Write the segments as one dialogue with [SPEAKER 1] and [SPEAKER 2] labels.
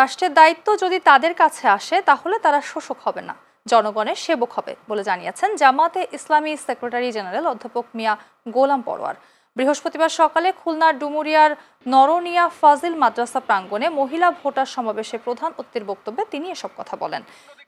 [SPEAKER 1] রাষ্ট্রের দায়িত্ব যদি তাদের কাছে আসে তাহলে তারা শোষক হবে না, জনগণের সেবক হবে বলে জানিয়েছেন জামাতে ইসলামী সেক্রেটারি জেনারেল অধ্যাপক মিয়া গোলাম পরোয়ার। বৃহস্পতিবার সকালে খুলনার ডুমুরিয়ার নরনিয়া ফাজিল মাদ্রাসা প্রাঙ্গণে মহিলা ভোটার সমাবেশে প্রধান অতিথির বক্তব্যে তিনি এসব কথা বলেন।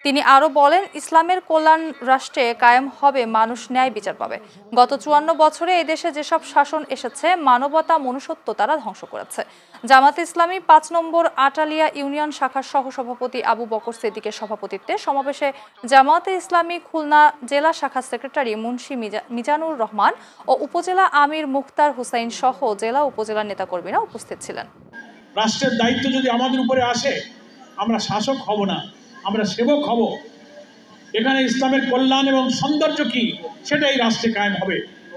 [SPEAKER 1] তিনি আরও বলেন, ইসলামের কল্যাণ রাষ্ট্রে কায়েম হবে মানুষ ন্যায় বিচার পাবে। গত ৫৪ বছরে এদেশে যেসব শাসন এসেছে মানবতা মনুষ্যত্ব তারা ধ্বংস করেছে। জামাতে ইসলামী ৫ নম্বর আটালিয়া ইউনিয়ন শাখার সহসভাপতি আবু বকর সিদ্দিকের সভাপতিত্বে সমাবেশে জামাতে ইসলামী খুলনা জেলা শাখার সেক্রেটারি মুন্সি মিজানুর রহমান ও উপজেলা আমির মুখতার হুসাইন সহ জেলা উপজেলা নেতাকর্মীরা উপস্থিত ছিলেন।
[SPEAKER 2] রাষ্ট্রের দায়িত্ব যদি আমাদের উপরে আসে, আমরা শাসক হব না, আমরা সেবক হব। এখানে ইসলামের কল্যাণ এবং সৌন্দর্য কি সেটাই রাষ্ট্রে কায়েম হবে।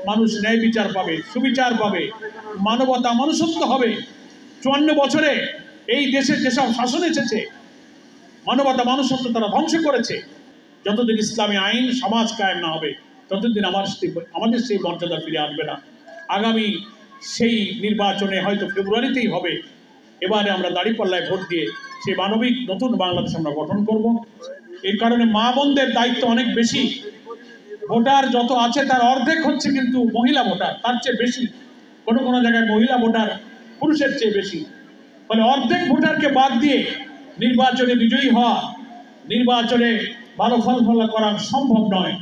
[SPEAKER 2] মানুষ ন্যায় বিচার পাবে, সুবিচার পাবে, মানবতা মনুষ্যত্ব হবে। ৫৪ বছরে এই দেশে যেসব শাসন এসেছে মানবতা মনুষ্যত্ব তারা ধ্বংস করেছে। যতদিন ইসলামী আইন সমাজ কায়েম না হবে ততদিন আমাদের সেই মর্যাদা ফিরে আসবে না। আগামী সেই নির্বাচনে হয়তো ফেব্রুয়ারিতেই হবে। এবারে আমরা দাঁড়িপাল্লায় ভোট দিয়ে সেই মানবিক নতুন বাংলাদেশ আমরা গঠন করব। এই কারণে মা বোনদের দায়িত্ব অনেক বেশি। ভোটার যত আছে তার অর্ধেক হচ্ছে কিন্তু মহিলা ভোটার, তার চেয়ে বেশি। কোনো কোনো জায়গায় মহিলা ভোটার পুরুষের চেয়ে বেশি। ফলে অর্ধেক ভোটারকে বাদ দিয়ে নির্বাচনে বিজয়ী হওয়া, নির্বাচনে ভালো ফলাফল করা সম্ভব নয়।